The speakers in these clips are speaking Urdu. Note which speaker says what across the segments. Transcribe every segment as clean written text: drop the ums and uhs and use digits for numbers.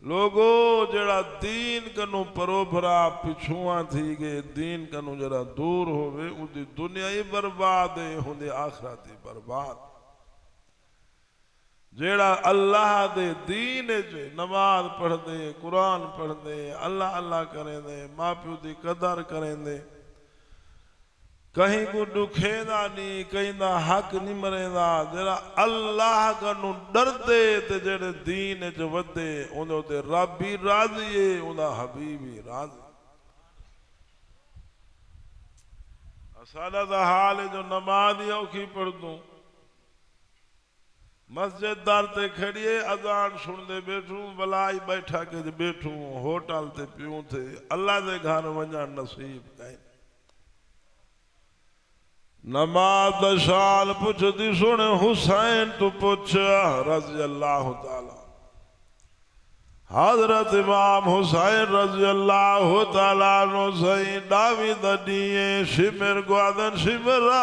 Speaker 1: لوگو جڑا دین کنو پروبھرا پچھواں تھی گئے، دین کنو جڑا دور ہوئے ان دی دنیا ہی برباد ہے، ان دی آخرت ہی برباد۔ جیڑا اللہ دے دین جو نماز پڑھ دے، قرآن پڑھ دے، اللہ اللہ کریں دے، ماں پیو دی قدر کریں دے، کہیں کو دکھیں دا نہیں، کہیں دا حق نہیں مریں دا، جیڑا اللہ کا نو ڈر دے تے جیڑے دین جو ودے انہوں دے رب بھی راضی ہے، انہوں حبیب بھی راضی۔ اسالہ دا حال ہے جو نماز ہی اوکھی پڑھ دوں، مسجد دار تے کھڑیے اذان سن دے بیٹھوں، بلائی بیٹھا کے بیٹھوں، ہوٹل تے پیوں تھے، اللہ دے گھر ونجا نصیب کہیں۔ نماز دا شان پوچھ دی سنے حسین تو پوچھا رضی اللہ تعالی، حضرت امام حسین رضی اللہ تعالیٰ عنہ سہی ڈاوی دا دیئے شمر گوادن شمرا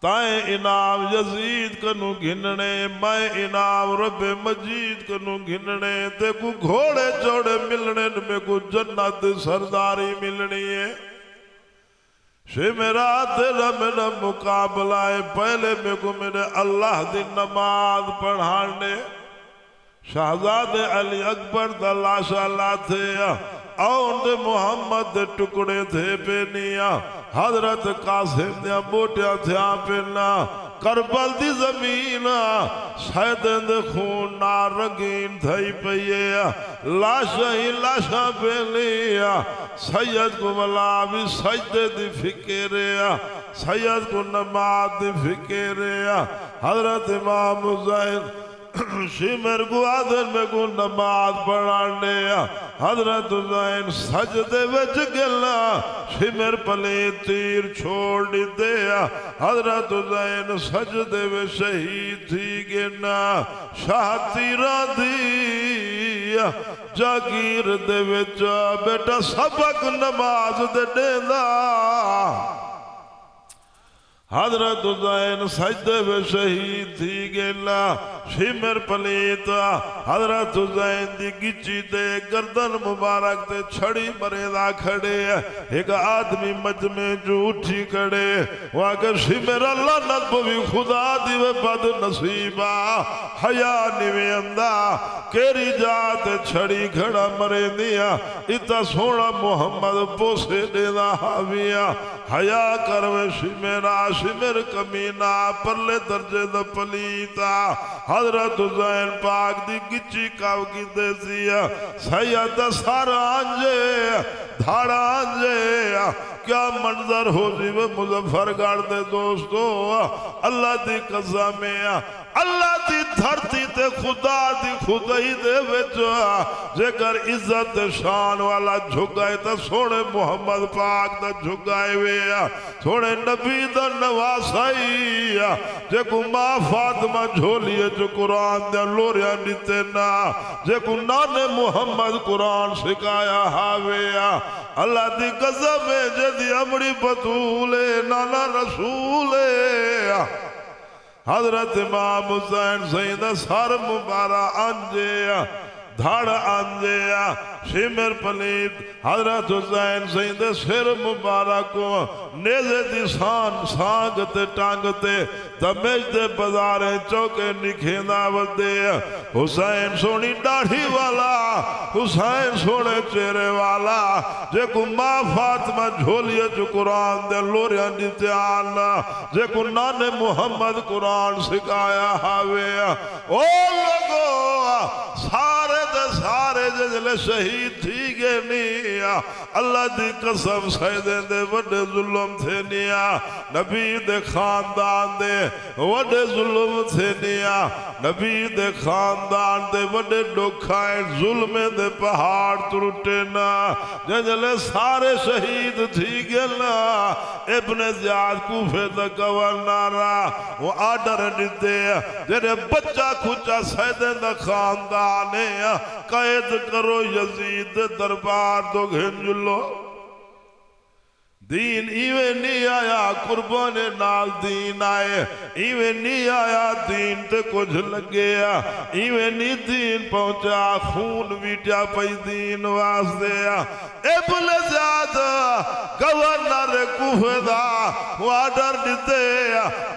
Speaker 1: تائیں انعام یزید کنو گھننے، میں انعام رب مجید کنو گھننے، تے کو گھوڑے چوڑے ملنے میں کو جنت سرداری ملنی ہے۔ شمرا تیرا میرا مقابلہ ہے، پہلے میں کو میرے اللہ دی نماز پڑھانے، شہزاد علی اکبر دا لاشا لاتے اور دے محمد دے ٹکڑے تھے پینیا، حضرت قاسم دیا بوٹیاں تھیا پینا، کربل دی زمین شہدیں دے خون نار رنگین تھائی پئیے، لاشا ہی لاشا پینیا، سید کو ملا بھی سجدے دی فکریا، سید کو نماز دی فکریا، حضرت امام حسین شمر گوادن میں کو نماز پڑھانے، حضرت حسین سجدے وچ گلا، شمر پلے تیر چھوڑ دیا، حضرت حسین سجدے وچ شہید تھی گنا، شاہ تیرہ دیا جاگیر دے وچ بیٹا سبق نماز دے دینا، حضرت حسین سجدے میں شہید تھی گیلا، شمر پلیتا، حضرت حسین دی گچی دے گردن مبارک تے چھڑی مریدہ کھڑے، ایک آدمی مجمع جو اٹھی کھڑے، واقع شمر اللہ نظبوی خدا دی و بد نصیبہ، حیاء نوے اندہ، کیری جات چھڑی کھڑا مرے دیا، اتا سونا محمد پوسے دینا حاویہ، حیاء کروے شمرہ شمر کمینہ پرلے درجے دا پلیتا، حضرت حسین پاک دی گچی کاو کی دیسیا، سید سارا آنجے دھاڑا آنجے، کیا منظر ہو جیوے مظفر گاڑ دے دوستو، اللہ دی قسم ہے، اللہ دی دھرتی تے خدا دی خدای دے وچا، جے کر عزت شان والا جھگائے تا سوڑے محمد پاک دا جھگائے ویا، سوڑے نبی دا نواسائی، جے کو ماں فاطمہ جھولیے جو قرآن دے لوریا نیتے نا، جے کو نان محمد قرآن سکایا ہاویا، اللہ دی قسم ہے جے دی امڑی بطولے نانا رسولے، حضرت امام حسین سیدہ سار مبارہ آنجے دھاڑ آنجے شمر پلید، حضرت حسین سیدہ سر مبارک کو نیزے دی سانگتے ٹانگتے دمیج دے بزاریں چوکے نکھینا ودے، حسین سونی ڈاڑھی والا، حسین سونے چہرے والا، جے کو ماں فاطمہ جھولیے جو قرآن دے لوریاں نیتے آنا، جے کو نان محمد قرآن سکایا ہاوے، او لوگو سارے دے سارے جلے شہید تھی گے نیا، اللہ دی قسم سیدے دے وڈے ظلم تھے نیا، نبی دے خاندان دے وڈے ظلم تھے نیا، نبی دے خاندان دے وڈے ڈوکھائیں ظلم دے پہاڑ ترٹے نا، جلے سارے شہید تھی گے نا، ابن زیاد کوفے دا گورنارا وہ آڈر نیتے، جنہیں بچہ کھچا سیدے دا خاندانے، قید کرو یزید دربار دو گھنجلو، دین ایویں نہیں آیا قربان نال دین آئے، ایویں نہیں آیا دین تے کچھ لگیا، ایویں نہیں دین پہنچا خون ویٹیا پئی دین واسدے ابن زیاد گورنر کوفے دا آرڈر دیتے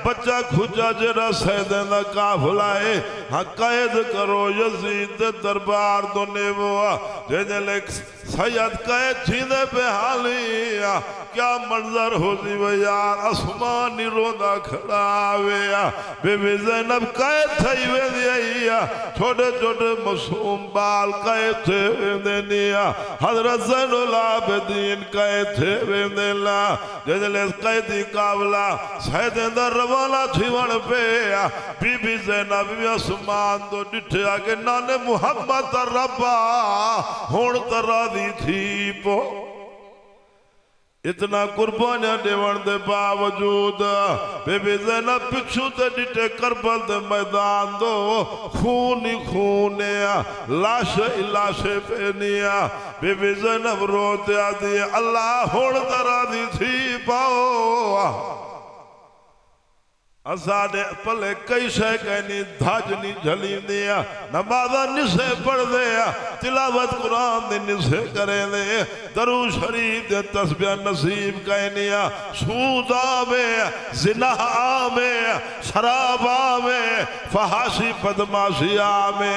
Speaker 1: بچہ کھجا جرا سیدیں دا کافلا ہے ہاں قید کرو یزید دے دربار دو نیوہ جنہیں لکھ سید قید چھیدے پہ حالی کیا منظر ہو سی وہ یار اسمانی روندہ کھڑا آوے بی بی زینب قید تھئی وے دیا چھوٹے چھوٹے معصوم بال قید تھے وے دیا حضرت زین العابدین قید تھے وے دیا جیسے قیدی قابلہ سیدیں در روانہ چھوڑ پہ بی بی زینب بی اسمان دو ڈٹھے آگے نانے محمد ربا ہون ترہ دی تھی پو اتنا قربانیاں دیوان دے باوجود بی بی زینب پچھو تے ڈٹے کربل دے میدان دو خونی خونیا لاشے لاشے پینیا بی بی زینب روتے آدھی اللہ ہوڑ درہ دی تھی پاؤ ازادے پلے کئی شے کہنی دھاجنی جھلی دیا نمازہ نسے پڑھ دیا تلاوت قرآن دے نسے کرے دے درو شریف دے تسبیح نصیب کہنیا سود آمے زناہ آمے شراب آمے فحاشی بدماشی آمے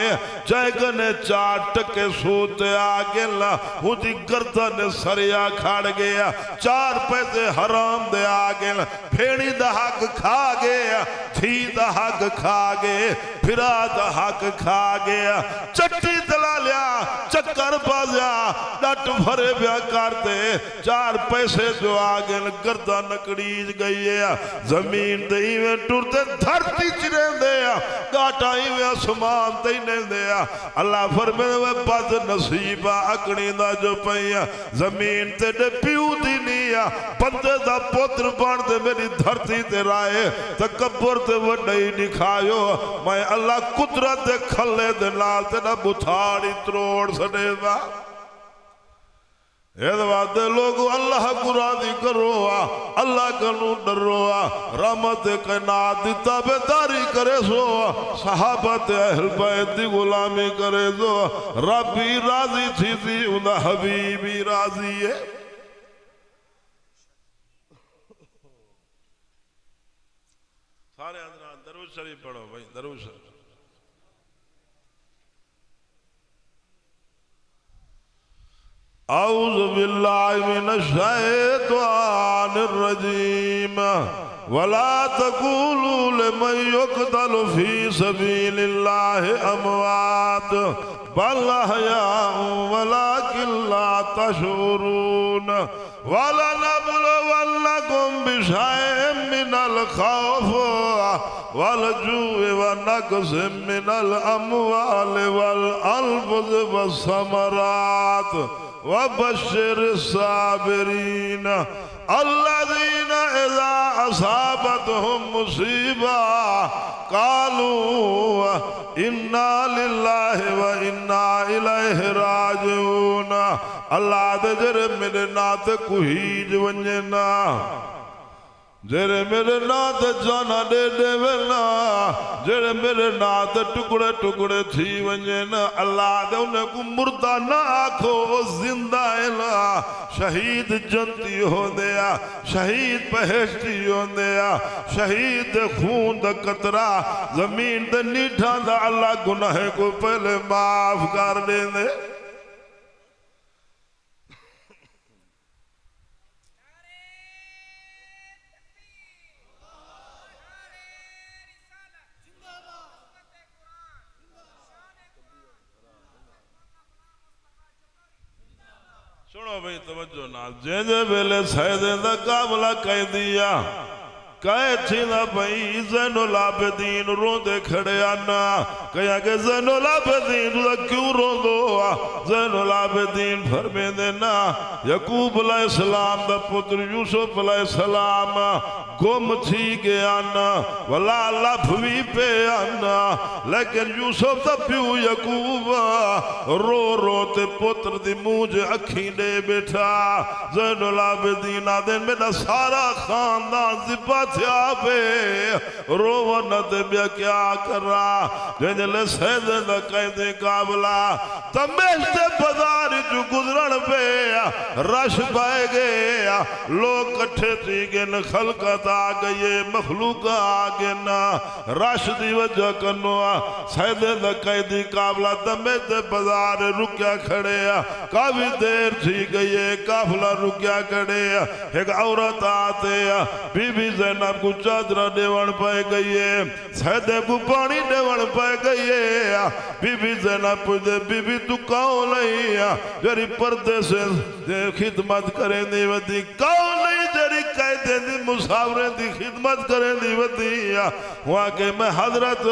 Speaker 1: جائگنے چار ٹکے سوتے آگلا ہوتی گردن سریا کھاڑ گیا چار پیسے حرام دے آگلا پھیڑی دہاک کھا گیا تھی دا حق کھا گئے پھرا دا حق کھا گیا چٹی دلا لیا چکر بازیا ڈٹ بھرے بیا کرتے چار پیسے جو آگے گردہ نکڑیج گئی ہے زمین دے میں ٹورتے دھرتی چرین دے گاٹا میں اسمان دینے دے اللہ فرمائے وہ بد نصیبہ اکڑی دا جو پہیا زمین تے ڈے پیو دی نیا بندے دا پوتر بان دے میری دھرتی تے رائے تکبر تے وڈائی دکھایو میں اللہ قدرت دے کھلے دے نال تے نہ بتھاڑی تروڑ سڑے دا ادوات دے لوگو اللہ کو راضی کرو اللہ کنو ڈرو رحمت کائنات دی تابعداری کرے سو صحابت اہل بیت دی غلامی کرے سو ربی راضی تھی تھی انہا حبیبی راضی ہے سارے حضرات درود شریف پڑھو بھائی درود شریف اعوذ باللہ من الشیطان الرجیم ولا تقولوا لمن يقتل في سبيل الله اموات بل احياء ولكن لا تشعرون ولنبلونكم بشيء من الخوف والجوع ونقص من الاموال والانفس والثمرات وبشر الصابرين الذين إذا أصابتهم مصيبة قالوا إنا لله وإنا إليه راجعون اللہ دے جرے میرے نات کوہیج ونجنا جرے میرے نات جانا دے دے وینا جرے میرے نات ٹکڑے ٹکڑے تھی ونجنا اللہ دے انہیں کو مردہ نہ آکھو زندہ ہے شہید جنتی ہو دیا شہید پہشتی ہو دیا شہید خون دا قطرہ زمین دے نیٹھا دا اللہ گناہ کو پہلے معاف کر دے دے سنو بھئی توجہ نال جیجے بیلے سیدیں دا قابلہ کہہ دیا کہے تھی نا بھئی زین العابدین رو دے کھڑے آنا کہیا کہ زین العابدین دا کیوں رو دو زین العابدین فرمے دینا یعقوب علیہ السلام دا پتر یوسف علیہ السلام گم تھی گیا نا ولا لبھ بھی پہ آنا لیکن یوسف دا پیو یعقوب رو رو تے پتر دی مونج اکھی دے بیٹھا زین العابدین آدھن میرا سارا خاندان زبا تھیا پہ رونا تے بیا کیا کر رہا جنجلے سیدے دا قیدے قابلہ تمیشتے بزاری جو گزرن پہ رش پائے گئے لوگ کٹھے تھی گئے خلقت آگئے مخلوق آگئے رش دی وجہ کنوا سیدے دا قیدی قابلہ تمیشتے بزاری رکیا کھڑے کافی دیر تھی گئے قافلہ رکیا کھڑے ایک عورت آتے بی بی زینب کو چادرہ دیوان پائے گئے سیدے کو پانی دیوان پائے گئے بی بی زینب پوچھتے بی بی تو کون نہیں جری پردے سے خدمت کریں دی ودی کون نہیں جری قیدے دی مسافریں دی خدمت کریں دی ودی وہاں کہ میں حضرت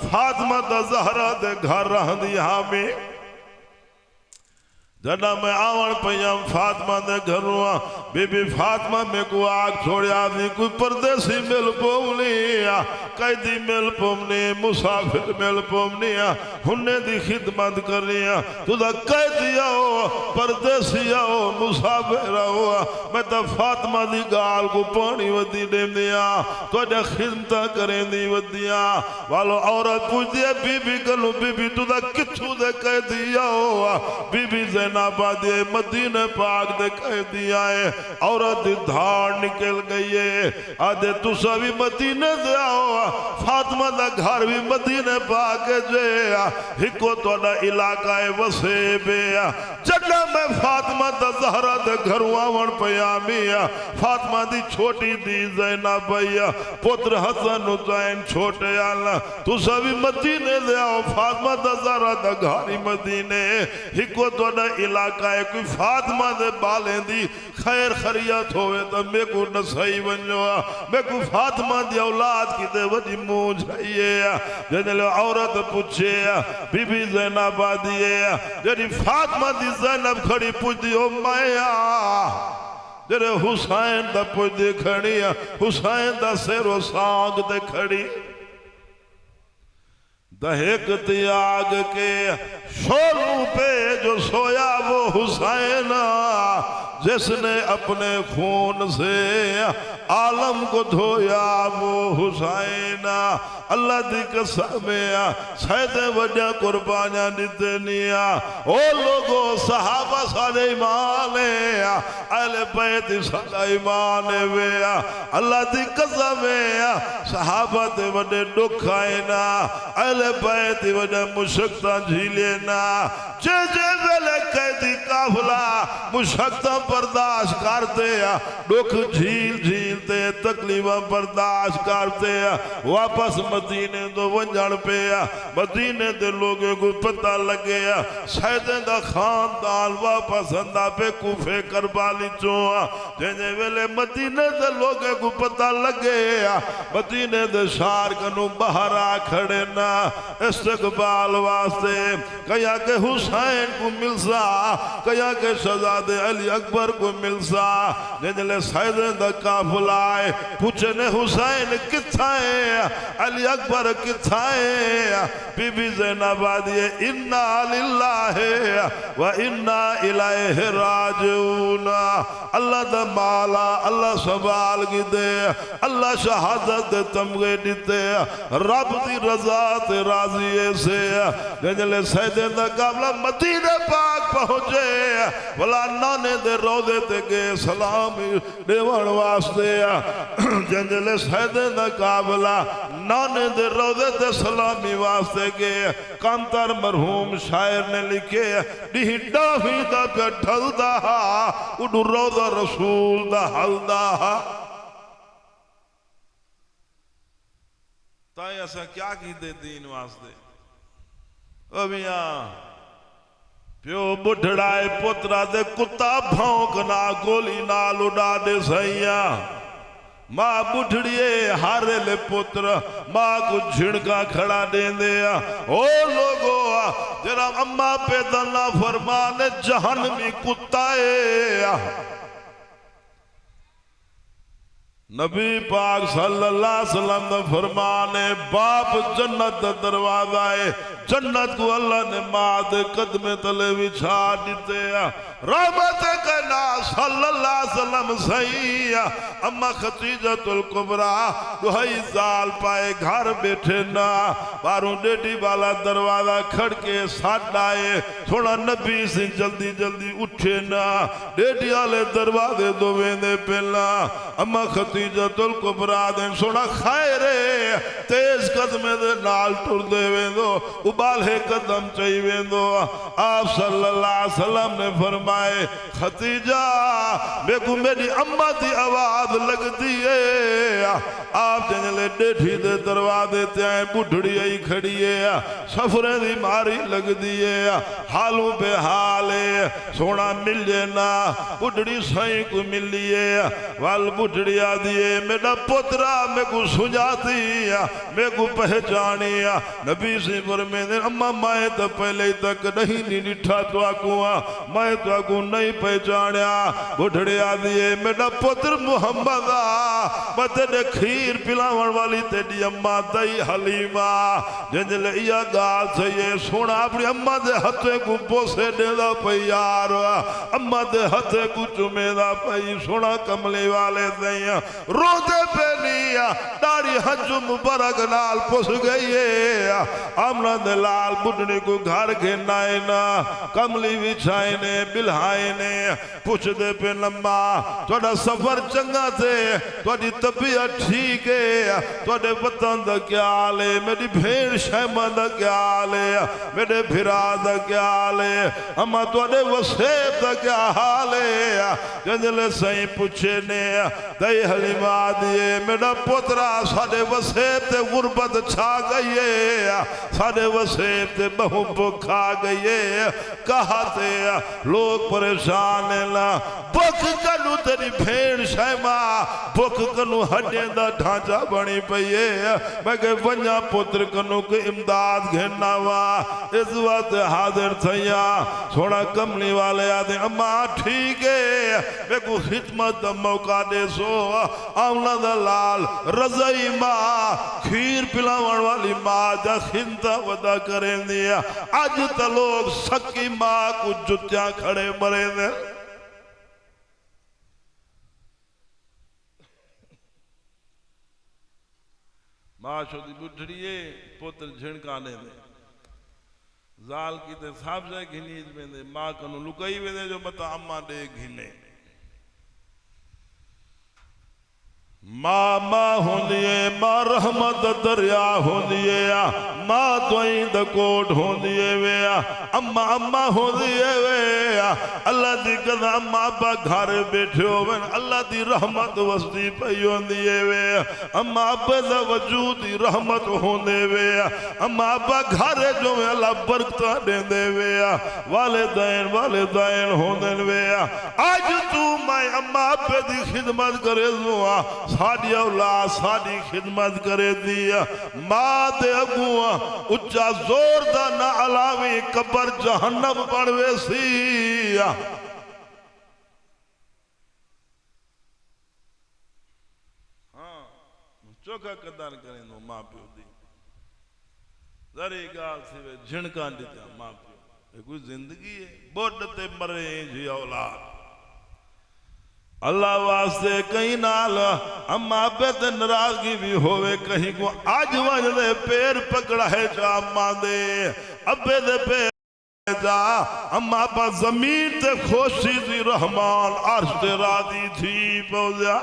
Speaker 1: فاطمہ دا زہرہ دے گھر رہ دی حامی جنا میں آوان پہیم فاطمہ دے گھر ہوا بی بی فاطمہ میں کو آگ چھوڑی آدھی کوئی پردیسی مل پومنی قیدی مل پومنی مسافر مل پومنی ہننے دی خدمت کرنی تو دا قیدی آؤ پردیسی آؤ مسافر آؤ میں تا فاطمہ دی گال کو پانی ودی دیم دیا تو جا خدمتہ کریں دی ودیا والو عورت پوچھ دیا بی بی کنو بی بی تو دا کچھو دے قیدی آؤ بی بی آبادی مدینہ پاک دے قیدی آئے عورت دھار نکل گئی ہے آدھے تو سبھی مدینہ دے آؤ فاطمہ دا گھر بھی مدینہ پاک جے ہکو تو دا علاقہ وسے بے جگہ میں فاطمہ دا زہرہ دے گھر آون پیامی فاطمہ دی چھوٹی دی زینب بھیا پتر حسن حسین چھوٹے آلہ تو سبھی مدینہ دے آؤ فاطمہ دا زہرہ دا گھری مدینہ ہکو تو دا علاقہ ہے کوئی فاطمہ دے بالیں دی خیر خریت ہوئے تو میں کو نسائی بنجوا میں کو فاطمہ دی اولاد کی دے وجی مونج رہیے جنہلے عورت پوچھے بی بی زینب آدھیے جنہی فاطمہ دی زینب کھڑی پوچھ دی او مایا جنہے حسین دا پوچھ دی کھڑی حسین دا سیر و سانگ دے کھڑی دہیک تیاگ کے شولوں پہ جو سویا وہ حسین جس نے اپنے خون سے عالم کو دھویا وہ حسین اللہ دی قسم سید وجہ قربانیاں دیتنیا او لوگو صحابہ سارے ایمان اہل بیت سارے ایمان اللہ دی قسم صحابہ دے وڈے دکھ آئینا اہل بیت وجہ مشکتاں جھیلینا جے ویلے قیدی قافلہ مشکتاں برداشت کرتے دکھ جھیلتے تکلیفاں برداشت کرتے واپس مدینے دو ونجھڑ پہ مدینے دے لوگوں کو پتہ لگے سیدیں دا خاندان واپس اندہ پہ کوفے کربالی چوہاں جنہیں ویلے مدینے دے لوگوں کو پتہ لگے مدینے دے شار کنو باہر آ کھڑے نا استقبال واسطے کہیا کہ حسین کو ملسا کہیا کہ شہزادے علی اکبر کو ملسا جنہیں سیدیں دا قافلہ آئے پوچھنے حسین کتھائے علی اکبر کتھائے بی بی زینب آدھیے انا للہ و انا الیہ راجعون اللہ دا مالا اللہ سوال کی دے اللہ شہادت دے تمغے دیتے رب دی رضا تے راضیے سے جنجلے سیدیں دا قابلہ مدینہ پاک پہنچے ولا نانے دے روزے تے گئے سلامی دیوان واسطے جنجلے سیدیں دا قابلہ نانے دے روزے تے سلامی واسطے گئے کانتر مرحوم شاعر نے لکھے ڈیڈا ہی دا پہ ڈھل دا اڈو روزہ رسول دا حل دا تائی ایسا کیا کی دے دین واسطے ابھیاں پیو بڑھڑائے پترہ دے کتا بھونکنا گولی نال اڑا دے سائیاں ماں بڑھڑیے ہارے لے پتر ماں کو جھڑکا کھڑا دیں دیا او لوگو جرا اماں پہ دلنا فرمانے جہنمی کتائے نبی پاک صلی اللہ علیہ وسلم نے فرمانے باپ جنت دروازہ ہے جنت کو اللہ نے ماں دے قدم تلے بچھا دیتے رحمت کہنا صلی اللہ علیہ وسلم صحیح اما خدیجہ الکبریٰ دہائی زال پائے گھر بیٹھے نا باروں ڈیڈی والا دروازہ کھڑ کے ساتھ آئے تھوڑا نبی سے جلدی جلدی اٹھے نا ڈیڈی والے دروازے دو ویندے پہلا اما خدیجہ الکبریٰ دیں سونا خیرے تیز قدم دے نال ٹر دے ویندو ابالے قدم چاہی ویندو آپ صلی اللہ علیہ وسلم نے فرمائے خدیجہ میں کو میری اماں دی آواز لگ دیئے آپ جنلے ڈیٹھی دے دروازے تے آئے بڑھڑی آئی کھڑیے سفرے دی ماری لگ دیئے حالوں پہ حالے سونا مل جینا بڑھڑی سائیں کو مل لیے وال بڑھڑی آ دیئے میرا پترہ میں کو سجاتی میں کو پہچانی نبی سے فرمینے اماں مائے تا پہلے تک نہیں نٹھا تو آکوہاں مائے تو آکو نہیں پہچانیا بڑھڑی آ دیئے میرا پتر محمد بطنے کھیر پلاوان والی تیڈی اماں دائی حلیمہ جنجلے یا گال سے یہ سونا اپنی اماں دے ہتھے کو بوسے دے دا پیار اماں دے ہتھے کو چمے دا پئی سونا کملے والے دیں رو دے پہ نیا داری حج مبارک نال پس گئی ہے آمنہ دے لال بڑھنی کو گھر گھنائے نا کملی وچھائے نے بلہائے نے پوچھ دے پہ نمبا توڑا سفر چنگا تھے توڑی طبیعت ٹھیک ہے توڑے وطن دا کیا لے میری بھیڑ شیمہ دا کیا لے میرے بھرا دا کیا لے اما توڑے وسیب دا کیا حالے جنجلے سائیں پوچھے نے دائی حلیمہ دیئے میرا پترہ ساڑے وسیب تے غربت چھا گئی ہے ساڑے وسیب تے بہم بکھا گئی ہے کہا تے لوگ پریشان لا بک کنو تیری بھیڑ شیمہ بک کنو ہڈیں دا ڈھانچہ بنی پئیے میں کہ ونیا پتر کنو کے امداد گھننا وا اس وقت حاضر تھیا سوڑا کملی والے آدھے اماں ٹھیک ہے میں کو خدمت دا موقع دے سو آمنا دا لال رضائی ماں کھیر پلاوان والی ماں جا خنتا ودا کریں دیا آج تا لوگ سکی ماں کو جتیاں کھڑے مرے دے ماں شدی بڑھڑیے پتر جھنکانے دے زال کی تے صاحب جائے گھنیج میں دے ماں کنو لکائی میں دے جو مطا اماں دے گھنے ماں ہوندیے ماں رحمت دریا ہوندیے ماں دوئیں دا کوٹ ہوندیے ویا اماں ہوندیے ویا اللہ دی قضا اماں با گھر بیٹھے ہوئے اللہ دی رحمت وسطی پئی ہوندیے ویا اماں با دا وجود دی رحمت ہوندے ویا اماں با گھر جو میں اللہ برکتہ دیں دے ویا والدین ہوندے ویا آج تو میں اماں پہ دی خدمت کرے دوں ساڑی اولاد ساڑی خدمت کرے دیا ماں دے اگوہ اچھا زور دا نہ علاوی قبر جہنم پڑوے سی ہاں چوکا قدر کریں دو ماں پیو دی ذری گال سی وے جھنکان دیتا ماں پیو کوئی زندگی ہے بڑھتے مرے جی اولاد اللہ واسطے کہیں نال اماں پہ تے نراضگی بھی ہوئے کہیں کو آج وجہ دے پیر پکڑا ہے جا اماں دے ابے دے پیر جا اماں پہ زمین تے خوشی دی رحمان عرش تے راضی تھی پوزیا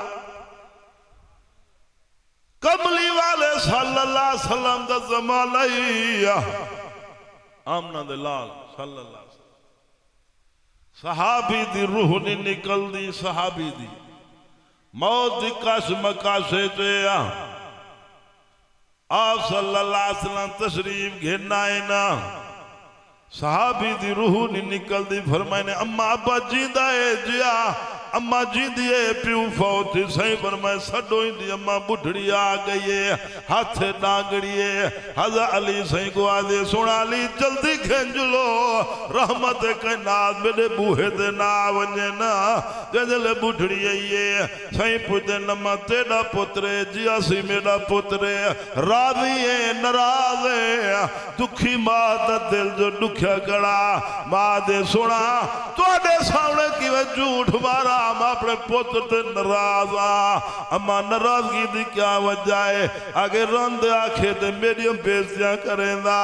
Speaker 1: کملی والے صلی اللہ علیہ وسلم دا زمانہ ہی آمنہ دے لال صلی اللہ علیہ وسلم صحابی دی روح نہیں نکل دی صحابی دی موت دی کاش مکاشے تے آپ صلی اللہ علیہ وسلم تشریف گھرنائے نا صحابی دی روح نہیں نکل دی فرمائنے اماں ابا جیندہ ہے جیا اما جی دیئے پیو فوت تھی سائیں فرمائے سڑوئی دی اما بڑھڑی آ گئیے ہاتھ ڈانگڑیے حضرت علی سائیں کو آدھے سونا علی جلدی کھنجلو رحمت کائنات میرے بوہے دے نا ونجے نا جلے بڑھڑی آئیے سائیں پوچھتے نما تیڑا پترے جیا سی میرا پترے راضی ہے نراض ہے دکھی ماں دا دل جو دکھیا کڑا ماں دے سونا تو آدھے سامنے کی وہ جھوٹ مارا ماں اپنے پتر تے نراض اما نراضگی دی کیا وجہ ہے آگے رند آکھے تے میری بیزیاں کریں دا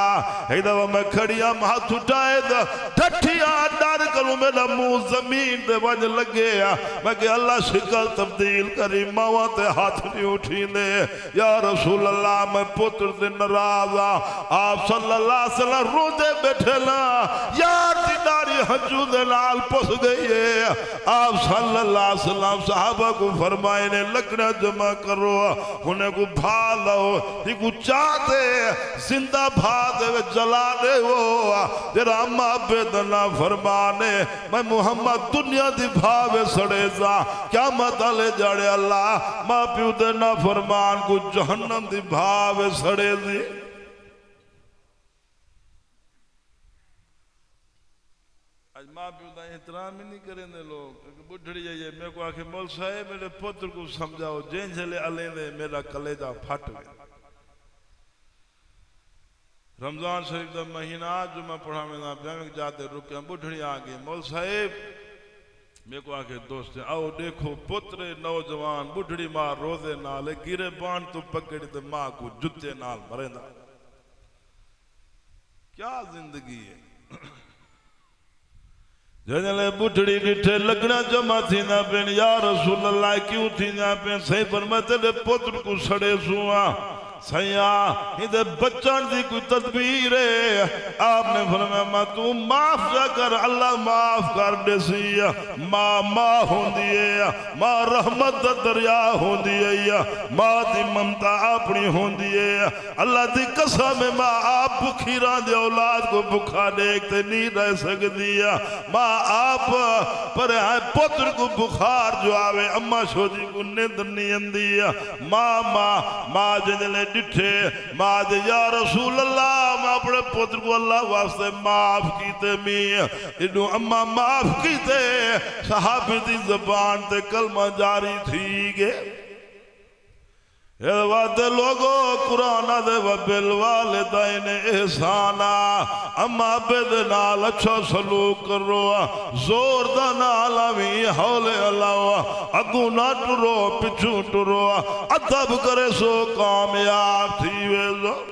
Speaker 1: ایک دفعہ میں کھڑیاں ہاتھ اٹھائے دا ڈھٹھیاں ڈر کروں میرا منہ زمین دے وجہ لگے میں کہ اللہ شکل تبدیل کری ماں تے ہاتھ نہیں اٹھی دے یا رسول اللہ میں پتر تے نراض آپ صلی اللہ علیہ وسلم رو دے بیٹھے نا یار دی داری حجو دے نال پس گئی ہے آپ صلی اللہ علیہ وسلم صحابہ کو فرمائے نے لکڑا جمع کرو انہیں کو بھا لو یہ کو چاہتے زندہ بھا دے جلا دے وہ تیرا اما بیدنا فرمانے میں محمد دنیا دی بھاوے سڑے زا کیا مطالے جاڑے اللہ ماں پیو دینا فرمان کو جہنم دی بھاوے سڑے دی آج ماں پیو دا احترام ہی نہیں کریں دے لوگ بڑھڑی جائیے میں کو آکھے مول صاحب میرے پتر کو سمجھاؤ جین جھلے علیں دے میرا کلیجہ پھٹ گئے رمضان شریف دا مہینہ جو میں پڑھا میں بیامک جاتے رکے ہیں بڑھڑی آگئے مول صاحب میں کو آکھے دوستے آؤ دیکھو پتر نوجوان بڑھڑی ماں روزے نالے گیرے بان تو پکڑی دے ماں کو جتے نال مرے دا کیا زندگی ہے جنہلے بڑھڑی ڈٹھے لگنا جمع تھی نا پین یا رسول اللہ کیوں تھی نا پین صحیح فرماتے تیرے پتر کو سڑے سوا سیاں ہندے بچان دی کوئی تدبیر ہے آپ نے فرمایا ماں تو معاف جا کر اللہ معاف کر دے سی ماں ہون دیئے ماں رحمت دا دریا ہون دیئے ماں دی ممتا اپنی ہون دیئے اللہ دی قسم ماں آپ بکھی ران دے اولاد کو بکھا دیکھتے نہیں رہ سکتی ماں آپ پر پتر کو بخار جو آوے اما شوجی کو نیندر نہیں اندی ماں جنلے ڈٹھے ماں دے یا رسول اللہ میں اپنے پتر کو اللہ واسطے معاف کیتے انہوں اما معاف کیتے صحابی دی زبان تے کلمہ جاری تھی گے اے لوگو قرآن دے وبالوالدین احسانا اما بد نال اچھا سلوک کرو زور دا نال آویں حول اللہ اگو نہ ٹرو پچھو ٹرو ادب کرے سو کامیاب تھی ویزو